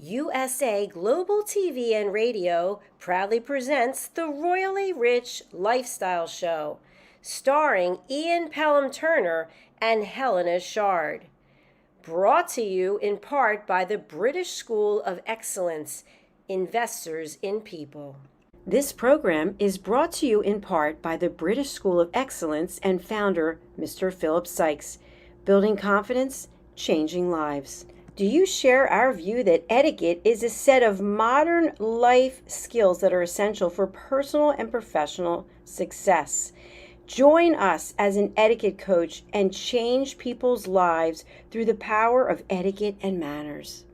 USA Global TV and Radio proudly presents the Royally Rich Lifestyle Show, starring Ian Pelham Turner and HELENA CHARD. Brought to you in part by the British School of Excellence, Investors in People. This program is brought to you in part by the British School of Excellence and founder, Mr. Philip Sykes, building confidence, changing lives. Do you share our view that etiquette is a set of modern life skills that are essential for personal and professional success? Join us as an etiquette coach and change people's lives through the power of etiquette and manners.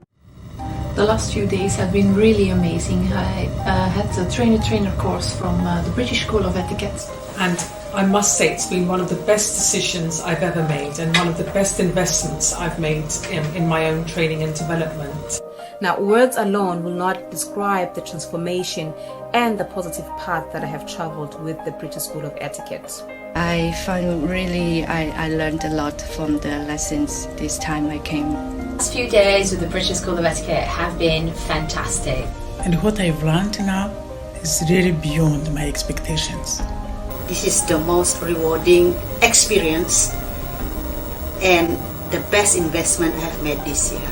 The last few days have been really amazing. I had a trainer course from the British School of Etiquette. And I must say it's been one of the best decisions I've ever made and one of the best investments I've made in my own training and development. Now, words alone will not describe the transformation and the positive path that I have traveled with the British School of Etiquette. I found I learned a lot from the lessons this time I came. The last few days with the British School of Etiquette have been fantastic. And what I've learned now is really beyond my expectations. This is the most rewarding experience and the best investment I have made this year.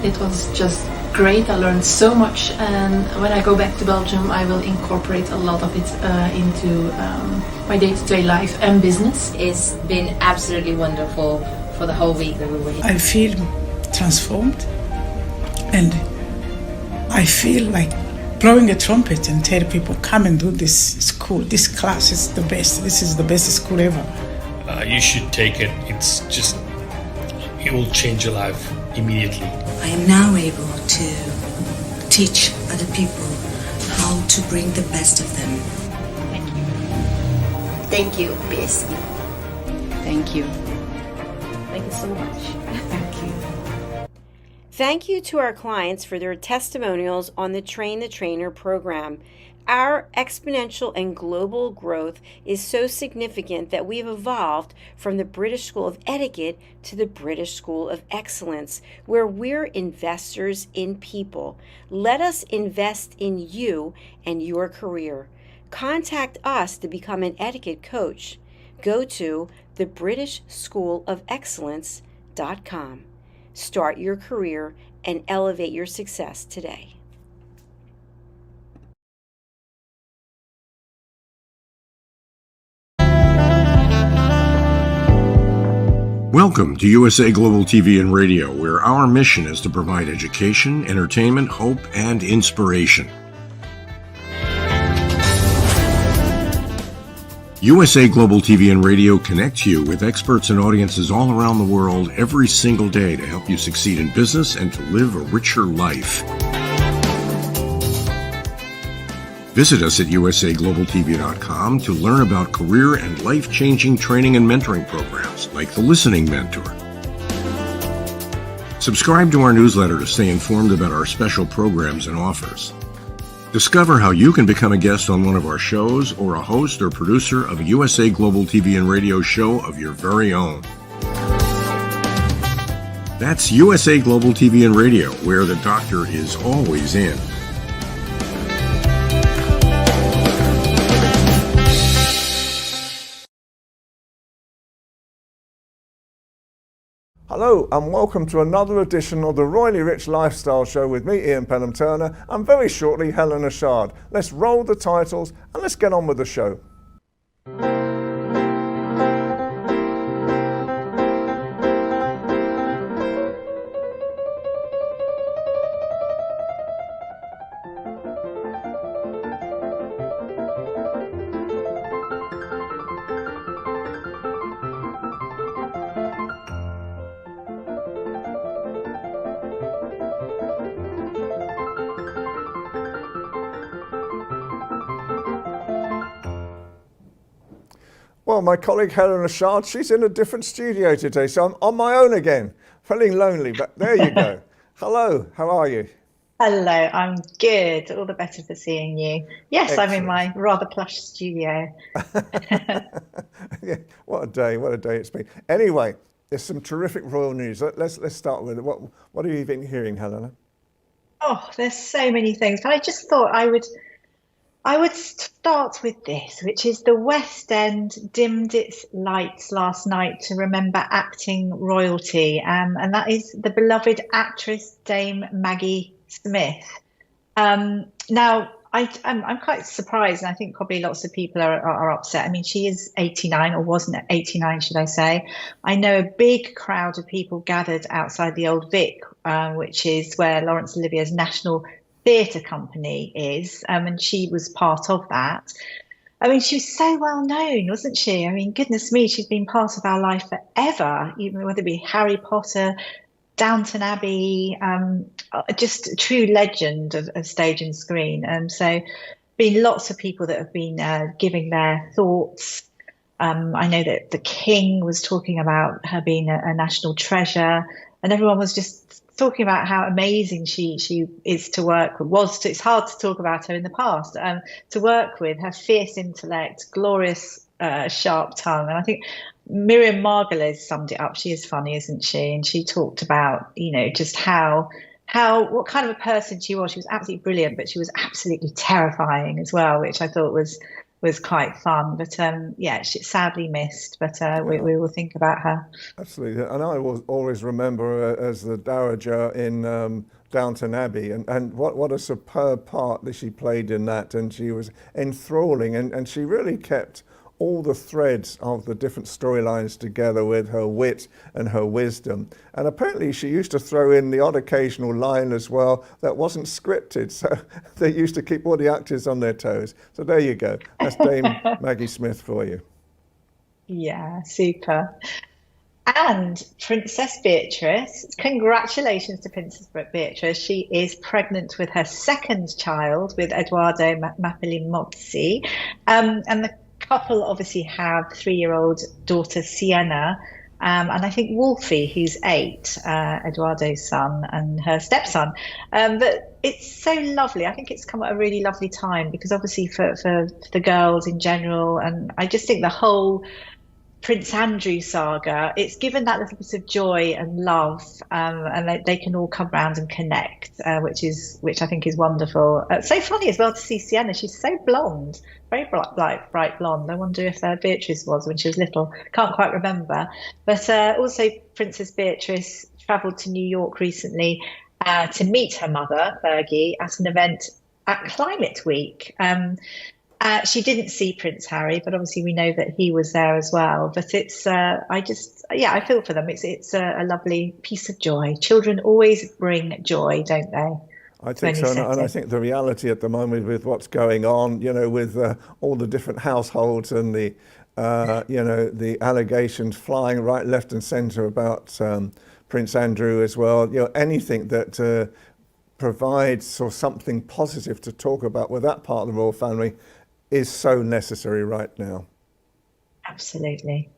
It was just great. I learned so much, and when I go back to Belgium I will incorporate a lot of it into my day-to-day life and business. It's been absolutely wonderful for the whole week that we were here. I feel transformed, and I feel like blowing a trumpet and tell people, come and do this school. This class is the best. This is the best school ever. You should take it. It will change your life immediately. I am now able to teach other people how to bring the best of them. Thank you. Thank you, BSc. Thank you. Thank you so much. Thank you. Thank you to our clients for their testimonials on the Train the Trainer program. Our exponential and global growth is so significant that we've evolved from the British School of Etiquette to the British School of Excellence, where we're investors in people. Let us invest in you and your career. Contact us to become an etiquette coach. Go to thebritishschoolofexcellence.com. Start your career and elevate your success today. Welcome to USA Global TV and Radio, where our mission is to provide education, entertainment, hope, and inspiration. USA Global TV and Radio connects you with experts and audiences all around the world every single day to help you succeed in business and to live a richer life. Visit us at usaglobaltv.com to learn about career and life-changing training and mentoring programs like the Listening Mentor. Subscribe to our newsletter to stay informed about our special programs and offers. Discover how you can become a guest on one of our shows or a host or producer of a USA Global TV and Radio show of your very own. That's USA Global TV and Radio, where the doctor is always in. Hello and welcome to another edition of the Royally Rich Lifestyle Show with me, Ian Pelham Turner, and very shortly, HELENA CHARD. Let's roll the titles and let's get on with the show. Well, my colleague HELENA CHARD, she's in a different studio today, so I'm on my own again. Feeling lonely, but there you go. Hello, how are you? Hello, I'm good. All the better for seeing you. Yes, excellent. I'm in my rather plush studio. Yeah, what a day it's been. Anyway, there's some terrific royal news. Let's start with it. What have you been hearing, HELENA? Oh, there's so many things, but I just thought I would start with this, which is the West End dimmed its lights last night to remember acting royalty, and that is the beloved actress Dame Maggie Smith. Now, I'm quite surprised, and I think probably lots of people are upset. I mean, she is 89, or wasn't 89, should I say. I know a big crowd of people gathered outside the Old Vic, which is where Laurence Olivier's National Theatre Company is, and she was part of that. I mean, she was so well known, wasn't she? I mean, goodness me, she's been part of our life forever, even whether it be Harry Potter, Downton Abbey, just a true legend of stage and screen. So been lots of people that have been giving their thoughts. I know that the King was talking about her being a national treasure, and everyone was just talking about how amazing she is to work with. It's hard to talk about her in the past, to work with, her fierce intellect, glorious sharp tongue. And I think Miriam Margolyes summed it up. She is funny, isn't she? And she talked about, just what kind of a person she was. She was absolutely brilliant, but she was absolutely terrifying as well, which I thought was quite fun. But she's sadly missed, but we will think about her. Absolutely. And I will always remember her as the Dowager in Downton Abbey, and what a superb part that she played in that, and she was enthralling, and she really kept all the threads of the different storylines together with her wit and her wisdom. And apparently she used to throw in the odd occasional line as well that wasn't scripted, so they used to keep all the actors on their toes. So there you go. That's Dame Maggie Smith for you. Yeah, super. And Princess Beatrice, congratulations to Princess Beatrice. She is pregnant with her second child with Edoardo Mapelli-Mozzi. And the couple obviously have 3-year-old daughter Sienna, and I think Wolfie, who's 8, Eduardo's son, and her stepson. But it's so lovely. I think it's come at a really lovely time, because obviously for the girls in general, and I just think the whole Prince Andrew saga, it's given that little bit of joy and love, and they can all come round and connect, which I think is wonderful. So funny as well to see Sienna. She's so blonde, very bright blonde. I wonder if Beatrice was when she was little. Can't quite remember. But also Princess Beatrice travelled to New York recently to meet her mother, Fergie, at an event at Climate Week. She didn't see Prince Harry, but obviously we know that he was there as well. But it's, I feel for them. It's a lovely piece of joy. Children always bring joy, don't they? I think so, and I think the reality at the moment with what's going on, with all the different households and the, the allegations flying right, left and centre about Prince Andrew as well, anything that provides something positive to talk about with that part of the royal family is so necessary right now. Absolutely.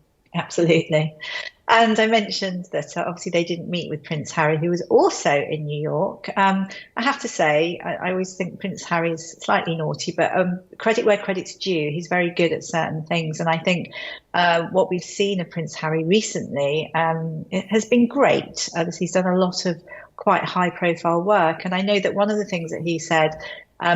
And I mentioned that obviously they didn't meet with Prince Harry, who was also in New York. I have to say, I always think Prince Harry is slightly naughty, but credit where credit's due. He's very good at certain things. And I think what we've seen of Prince Harry recently it has been great. He's done a lot of quite high profile work. And I know that one of the things that he said,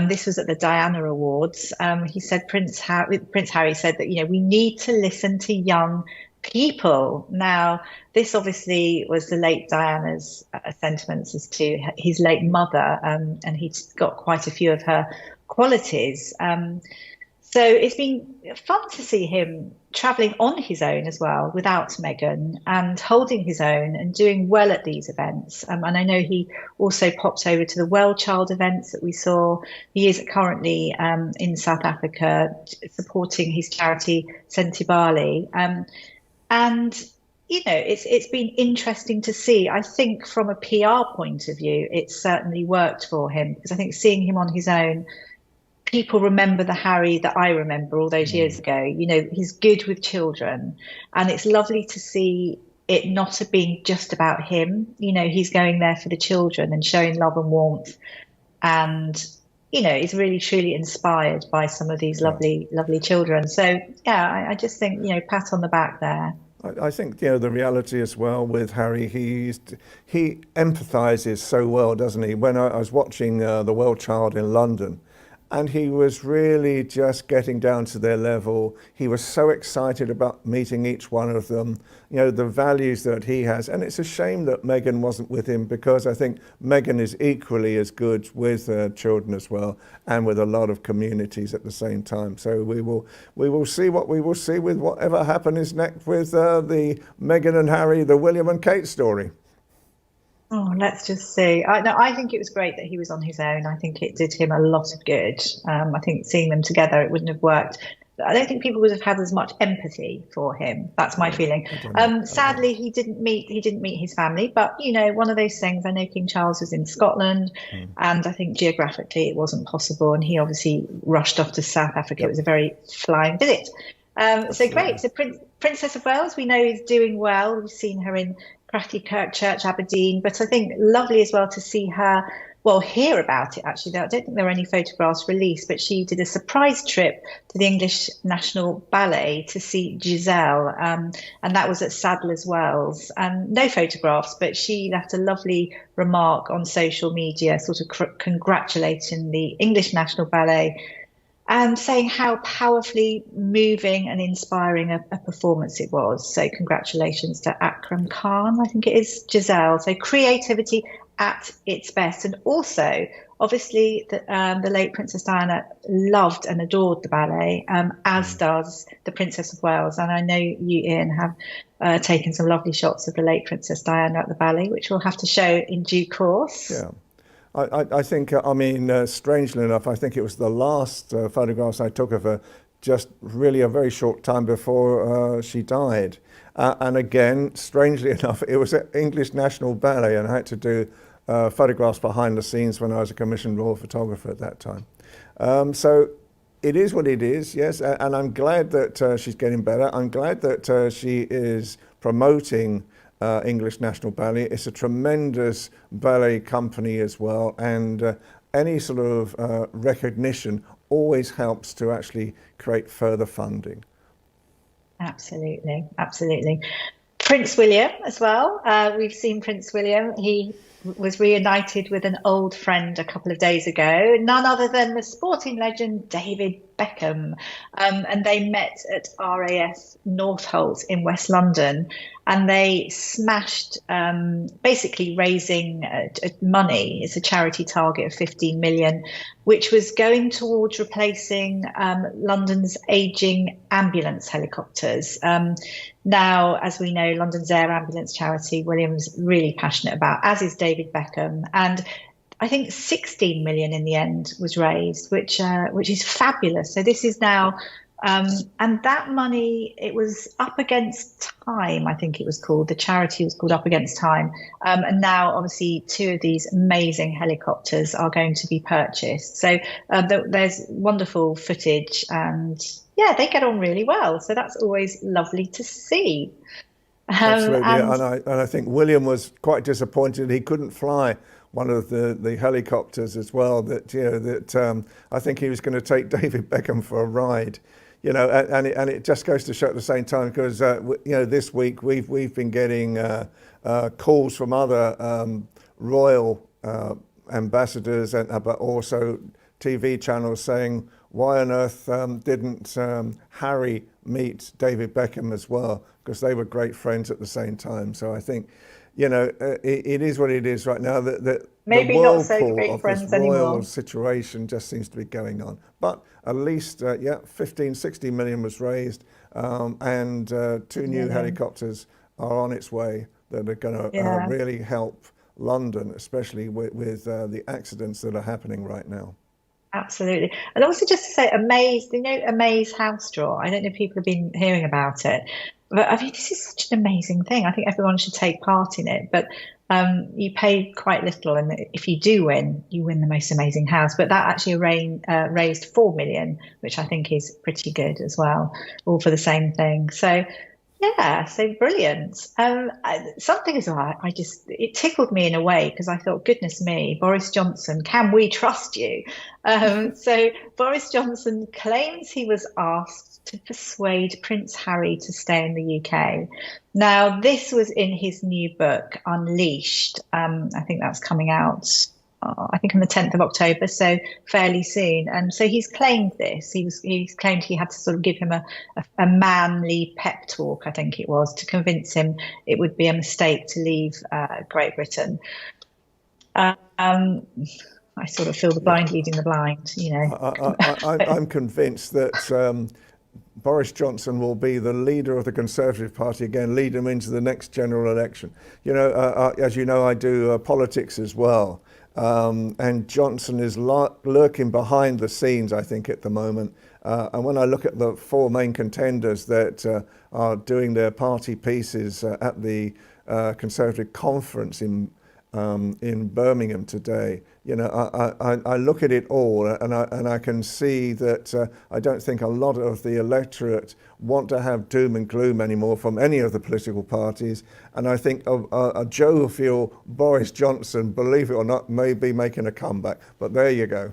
this was at the Diana Awards. He said Prince Harry said that, we need to listen to young people. Now, this obviously was the late Diana's sentiments as to his late mother, and he's got quite a few of her qualities. So it's been fun to see him travelling on his own as well, without Meghan, and holding his own and doing well at these events. And I know he also popped over to the Well Child events that we saw. He is currently in South Africa supporting his charity Sentibali. And it's been interesting to see. I think from a PR point of view, it's certainly worked for him, because I think seeing him on his own, people remember the Harry that I remember all those years ago. He's good with children, and it's lovely to see it not being just about him. He's going there for the children and showing love and warmth, and is really truly inspired by some of these lovely children. So yeah, I just think, pat on the back there. I think, the reality as well with Harry, he empathises so well, doesn't he? When I was watching the World Child in London, and he was really just getting down to their level. He was so excited about meeting each one of them, the values that he has. And it's a shame that Meghan wasn't with him, because I think Meghan is equally as good with children as well, and with a lot of communities at the same time. So we will see what we will see with whatever happens next with the Meghan and Harry, the William and Kate story. Oh, let's just see. I think it was great that he was on his own. I think it did him a lot of good. I think seeing them together, it wouldn't have worked. I don't think people would have had as much empathy for him. That's my feeling. Sadly, he didn't meet his family. But one of those things. I know King Charles was in Scotland, and I think geographically it wasn't possible. And he obviously rushed off to South Africa. It was a very flying visit. So great. So Princess of Wales, we know, is doing well. We've seen her in Church, Aberdeen, but I think lovely as well to see her, hear about it actually. I don't think there were any photographs released, but she did a surprise trip to the English National Ballet to see Giselle, and that was at Sadler's Wells. And no photographs, but she left a lovely remark on social media, sort of congratulating the English National Ballet, and saying how powerfully moving and inspiring a performance it was. So congratulations to Akram Khan, I think it is, Giselle. So creativity at its best. And also, obviously, the late Princess Diana loved and adored the ballet, as does the Princess of Wales. And I know you, Ian, have taken some lovely shots of the late Princess Diana at the ballet, which we'll have to show in due course. Yeah. I think, strangely enough, I think it was the last photographs I took of her just really a very short time before she died. And again, strangely enough, it was at English National Ballet, and I had to do photographs behind the scenes when I was a commissioned royal photographer at that time. So it is what it is, yes, and I'm glad that she's getting better. I'm glad that she is promoting English National Ballet. It's a tremendous ballet company as well, and any sort of recognition always helps to actually create further funding. Absolutely, absolutely. Prince William as well. We've seen Prince William. He was reunited with an old friend a couple of days ago, none other than the sporting legend David Beckham. And they met at RAF Northolt in West London, and they smashed, basically raising money. It's a charity target of 15 million, which was going towards replacing London's ageing ambulance helicopters. Now, as we know, London's air ambulance charity, William's really passionate about, as is David Beckham. And I think 16 million in the end was raised, which is fabulous. So this is now, and that money, it was Up Against Time, I think it was called. The charity was called Up Against Time. And now, obviously, 2 of these amazing helicopters are going to be purchased. So there's wonderful footage, and yeah, they get on really well. So that's always lovely to see. Absolutely, and I think William was quite disappointed he couldn't fly one of the helicopters as well. That I think he was going to take David Beckham for a ride, and it just goes to show at the same time, because this week we've been getting calls from other royal ambassadors, but also TV channels saying, why on earth didn't Harry meet David Beckham as well? Because they were great friends at the same time. So I think, it is what it is right now. That maybe the not so whirlpool great of friends this royal anymore. situation just seems to be going on. But at least, 60 million was raised, and 2 new helicopters are on its way that are going to really help London, especially with the accidents that are happening right now. Absolutely. And also just to say, Amaze house draw. I don't know if people have been hearing about it, but I mean, this is such an amazing thing. I think everyone should take part in it, but you pay quite little, and if you do win, you win the most amazing house. But that actually raised 4 million, which I think is pretty good as well, all for the same thing. So yeah, so brilliant. Something as well, it tickled me in a way, because I thought, goodness me, Boris Johnson, can we trust you? So Boris Johnson claims he was asked to persuade Prince Harry to stay in the UK. Now, this was in his new book, Unleashed. I think that's coming out, I think on the 10th of October, so fairly soon. And so he's claimed this. He's claimed he had to sort of give him a manly pep talk, I think it was, to convince him it would be a mistake to leave Great Britain. I sort of feel the blind leading the blind, you know. I'm convinced that Boris Johnson will be the leader of the Conservative Party again, lead them into the next general election. You know, as you know, I do politics as well. And Johnson is lurking behind the scenes, I think, at the moment. And when I look at the four main contenders that are doing their party pieces at the Conservative conference in Birmingham today, you know, I look at it all, and I can see that I don't think a lot of the electorate want to have doom and gloom anymore from any of the political parties. And I think a jovial Boris Johnson, believe it or not, may be making a comeback. But there you go.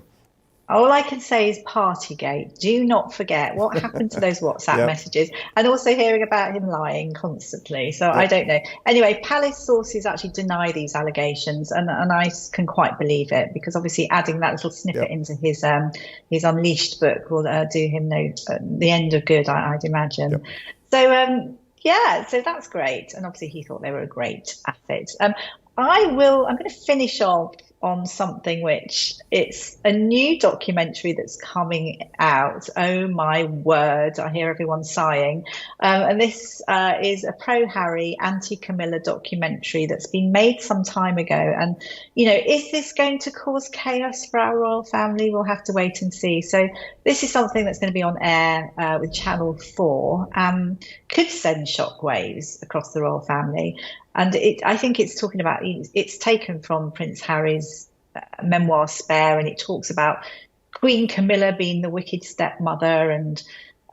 All I can say is Partygate. Do not forget what happened to those WhatsApp messages, and also hearing about him lying constantly. So I don't know. Anyway, Palace sources actually deny these allegations, and I can quite believe it, because obviously adding that little snippet into his Unleashed book will do him the end of good, I'd imagine. So so that's great, and obviously he thought they were a great asset. I'm going to finish off on something which, it's a new documentary that's coming out. Oh my word, I hear everyone sighing. And this is a pro-Harry, anti-Camilla documentary that's been made some time ago. And, you know, is this going to cause chaos for our royal family? We'll have to wait and see. So this is something that's going to be on air with Channel 4. Could send shockwaves across the royal family. And I think it's talking about, it's taken from Prince Harry's memoir Spare, and it talks about Queen Camilla being the wicked stepmother. And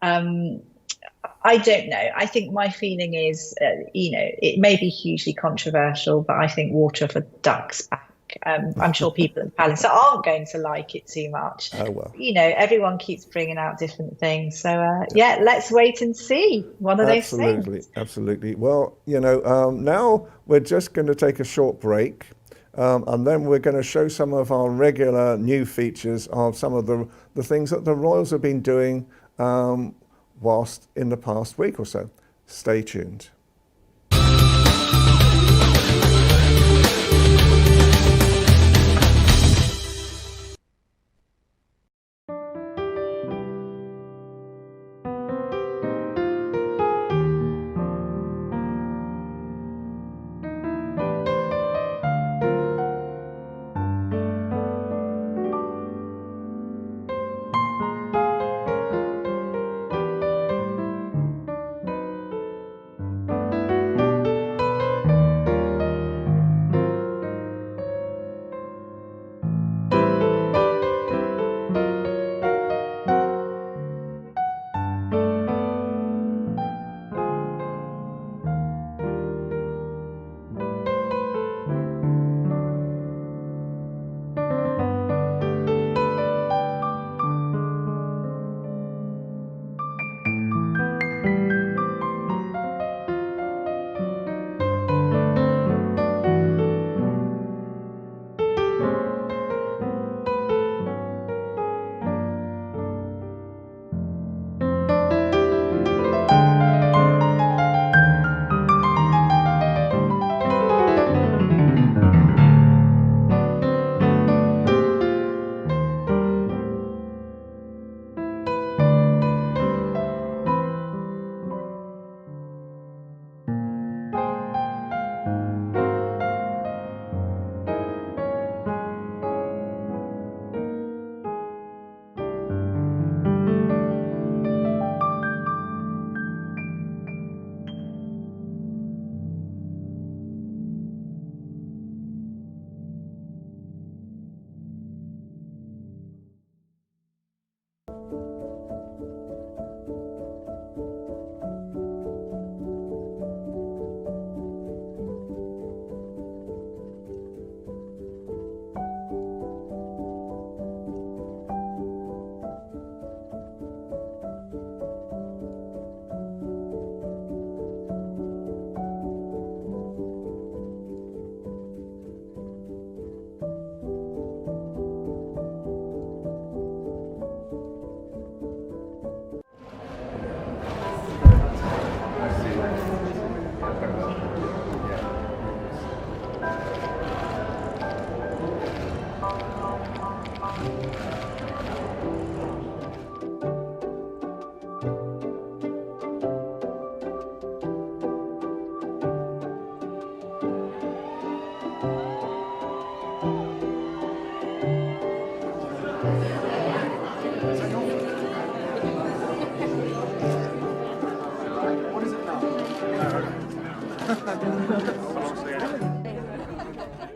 I don't know. I think my feeling is, you know, it may be hugely controversial, but I think water for ducks back. I'm sure people in the palace aren't going to like it too much. Oh, well. You know, everyone keeps bringing out different things. So, let's wait and see. One of those things. Absolutely. Well, you know, now we're just going to take a short break, and then we're going to show some of our regular new features of some of the things that the royals have been doing whilst in the past week or so. Stay tuned.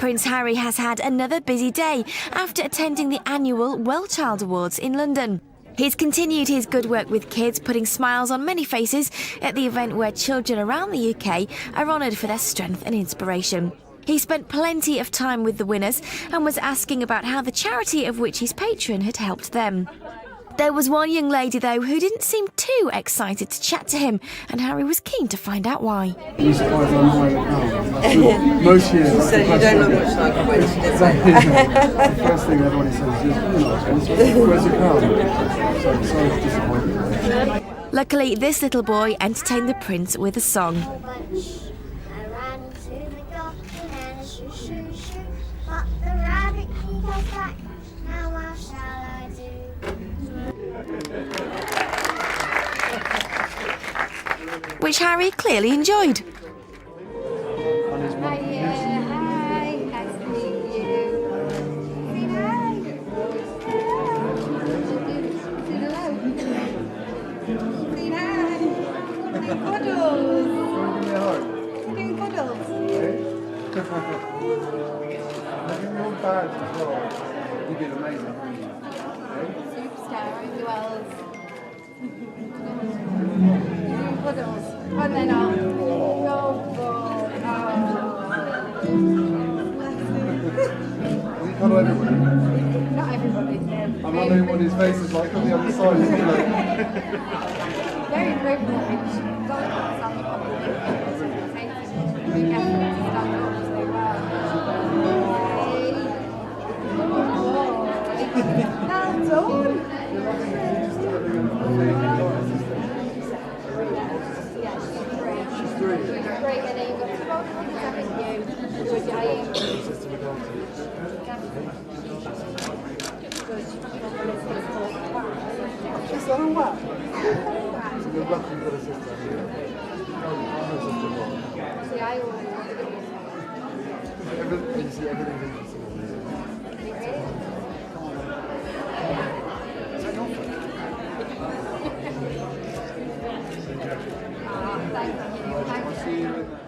Prince Harry has had another busy day after attending the annual Well Child Awards in London. He's continued his good work with kids, putting smiles on many faces at the event where children around the UK are honoured for their strength and inspiration. He spent plenty of time with the winners and was asking about how the charity of which he's patron had helped them. There was one young lady, though, who didn't seem too excited to chat to him, and Harry was keen to find out why. Most years, so you don't look much like a witch, did the first thing everybody says is, where's the crown? So disappointed. Luckily, this little boy entertained the prince with a song. Which Harry clearly enjoyed. You did amazing. Superstar in the world. Puddles. And then on. You cuddle everybody? Not everybody. I'm wondering what his face is like on the other side, isn't it? Very privileged. She's done what? You're lucky you've got a sister. I'm a sister-in-law. See, I always You see everything's interesting on this. Is that your phone? thank you. I'll see you in there.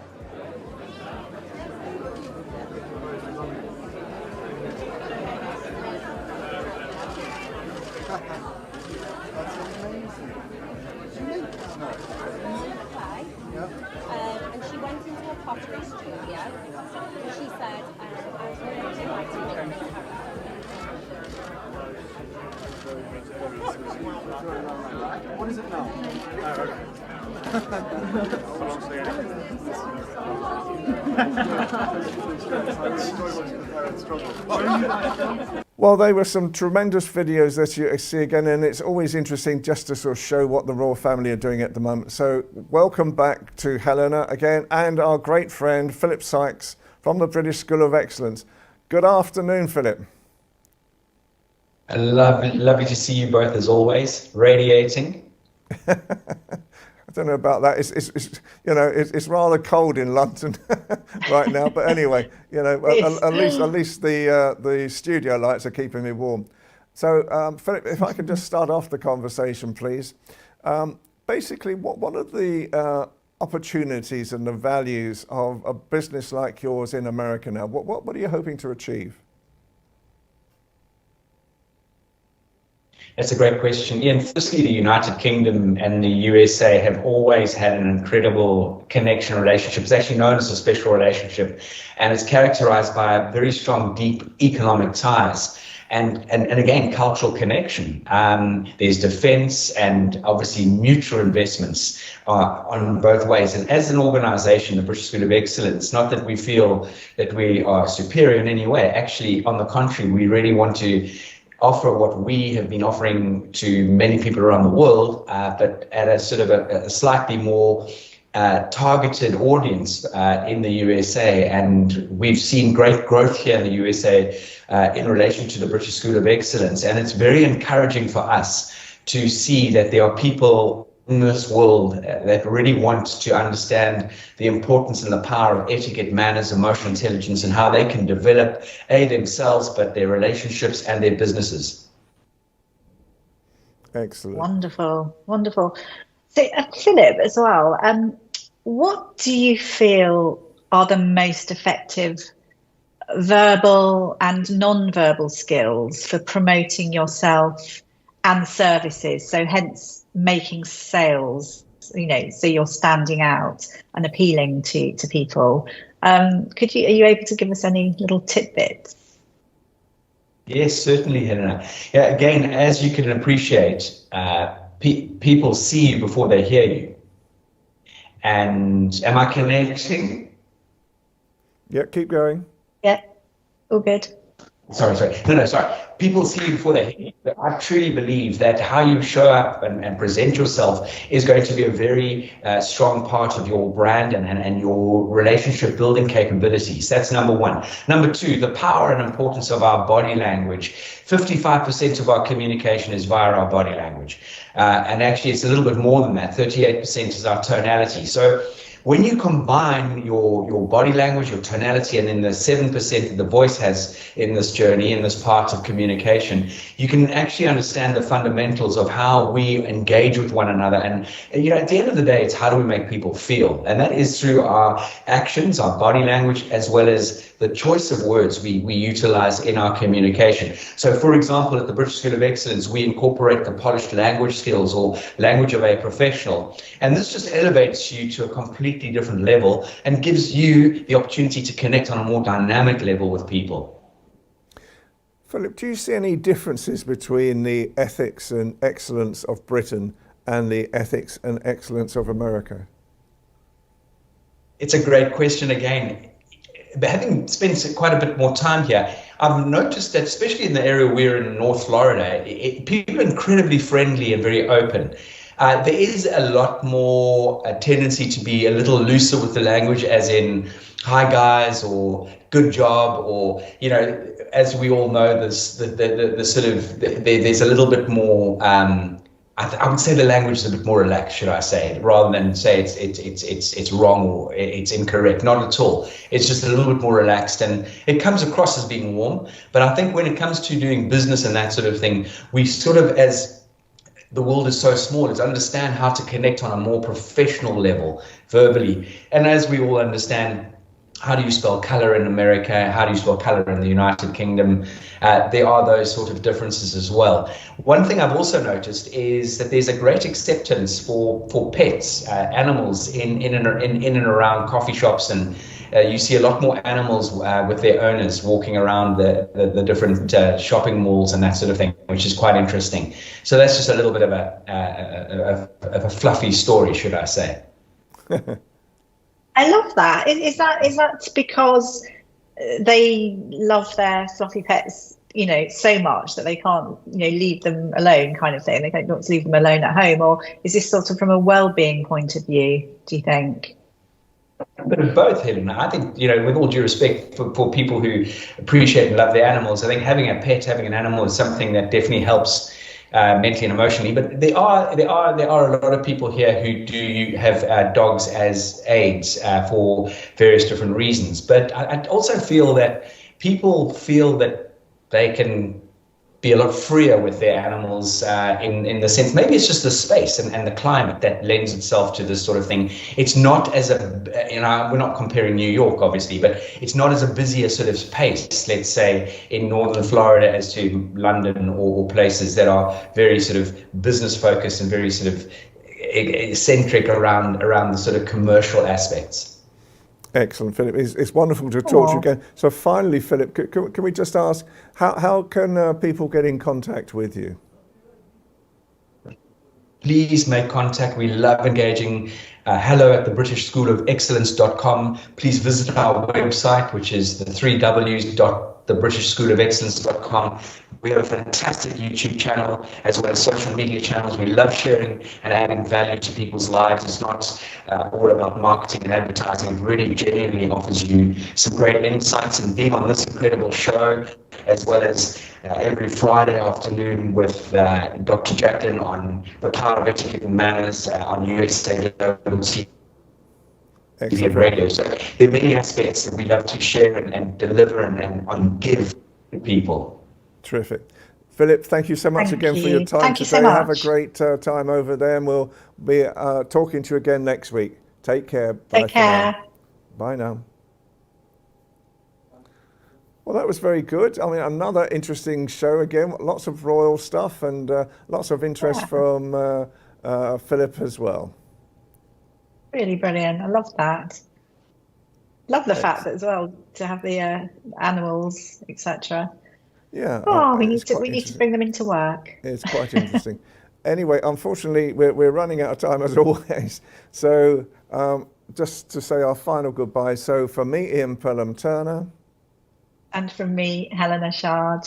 That's amazing. No. And she went into a pottery studio and she said, I was going to write a What is it now? Well, they were some tremendous videos that you see again, and it's always interesting just to sort of show what the royal family are doing at the moment. So welcome back to Helena again, and our great friend Philip Sykes from the British School of Excellence. Good afternoon, Philip. Lovely to see you both as always, radiating. I don't know about that. It's rather cold in London right now. But anyway, at least the studio lights are keeping me warm. So, Philip, if I could just start off the conversation, please. Basically, what are the opportunities and the values of a business like yours in America now? What are you hoping to achieve? That's a great question. Yeah, firstly, the United Kingdom and the USA have always had an incredible connection relationship. It's actually known as a special relationship, and it's characterized by very strong, deep economic ties and again, cultural connection. There's defense and obviously mutual investments on both ways. And as an organization, the British School of Excellence, not that we feel that we are superior in any way. Actually, on the contrary, we really want to offer what we have been offering to many people around the world, but at a sort of a slightly more targeted audience in the USA. And we've seen great growth here in the USA in relation to the British School of Excellence. And it's very encouraging for us to see that there are people in this world that really want to understand the importance and the power of etiquette, manners, emotional intelligence, and how they can develop themselves, but their relationships and their businesses. Excellent. Wonderful, wonderful. So, Philip, as well, what do you feel are the most effective verbal and non-verbal skills for promoting yourself and services, so hence making sales, so you're standing out and appealing to people. Are you able to give us any little tidbits? Yes, certainly, Helena. Yeah, again, as you can appreciate, people see you before they hear you. And am I connecting? Yeah, keep going. Yeah, all good. Sorry. No, sorry. People see you before they hear you. But I truly believe that how you show up and present yourself is going to be a very strong part of your brand and your relationship building capabilities. That's number one. Number two, the power and importance of our body language. 55% of our communication is via our body language. And actually, it's a little bit more than that. 38% is our tonality. So when you combine your body language, your tonality, and then the 7% that the voice has in this journey, in this part of communication, you can actually understand the fundamentals of how we engage with one another. And, at the end of the day, it's how do we make people feel? And that is through our actions, our body language, as well as the choice of words we utilize in our communication. So, for example, at the British School of Excellence, we incorporate the polished language skills or language of a professional. And this just elevates you to a completely different level and gives you the opportunity to connect on a more dynamic level with people. Philip, do you see any differences between the ethics and excellence of Britain and the ethics and excellence of America? It's a great question again. Having spent quite a bit more time here, I've noticed that, especially in the area we're in North Florida, people are incredibly friendly and very open. There is a lot more tendency to be a little looser with the language, as in "hi guys" or "good job," or as we all know, there's there's a little bit more. I would say the language is a bit more relaxed, should I say, rather than say it's wrong or it's incorrect. Not at all. It's just a little bit more relaxed, and it comes across as being warm. But I think when it comes to doing business and that sort of thing, we sort of, as the world is so small, is understand how to connect on a more professional level, verbally. And as we all understand, how do you spell color in America? How do you spell color in the United Kingdom? There are those sort of differences as well. One thing I've also noticed is that there's a great acceptance for pets, animals in and around coffee shops, and you see a lot more animals with their owners walking around the different shopping malls and that sort of thing, which is quite interesting. So that's just a little bit of a fluffy story, should I say. I love that. Is that because they love their fluffy pets, so much that they can't, leave them alone, kind of thing? They don't want to leave them alone at home, or is this sort of from a well-being point of view, do you think? A bit of both, Helena. I think, with all due respect for people who appreciate and love their animals, I think having a pet, having an animal is something that definitely helps mentally and emotionally. But there are a lot of people here who do have dogs as aids for various different reasons. But I also feel that people feel that they can be a lot freer with their animals in the sense, maybe it's just the space and the climate that lends itself to this sort of thing. It's not as we're not comparing New York, obviously, but it's not as a busy a sort of pace, let's say, in northern Florida as to London or places that are very sort of business focused and very sort of eccentric around the sort of commercial aspects. Excellent, Philip. It's wonderful to talk to you again. So finally, Philip, can we just ask, how can people get in contact with you? Please make contact. We love engaging. hello@thebritishschoolofexcellence.com. Please visit our website, which is the 3 Ws.thebritishschoolofexcellence.com. We have a fantastic YouTube channel as well as social media channels. We love sharing and adding value to people's lives. It's not all about marketing and advertising. It really genuinely offers you some great insights, and being on this incredible show, as well as every Friday afternoon with Dr. Jacalyn on the power of etiquette and manners on USA Global TV and radio. So there are many aspects that we love to share and deliver and give to people. Terrific. Philip, thank you so much again for your time today. Have a great time over there, and we'll be talking to you again next week. Take care. Bye. Take care. Bye now. Well, that was very good. I mean, another interesting show again. Lots of royal stuff and lots of interest from Philip as well. Really brilliant. I love that. Love the fact that as well to have the animals, etc. Yeah. Oh, we need to bring them into work. It's quite interesting. Anyway, unfortunately, we're running out of time as always. So just to say our final goodbye. So for me, Ian Pelham-Turner. And from me, Helena CHARD.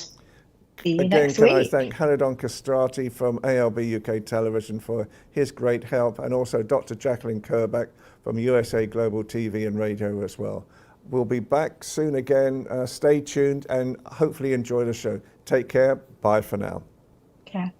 See you Again, next can I week. thank Hanedon Castrati from ALB UK Television for his great help, and also Dr. Jacalyn Kerbeck from USA Global TV and Radio as well. We'll be back soon again. Stay tuned and hopefully enjoy the show. Take care. Bye for now. Okay.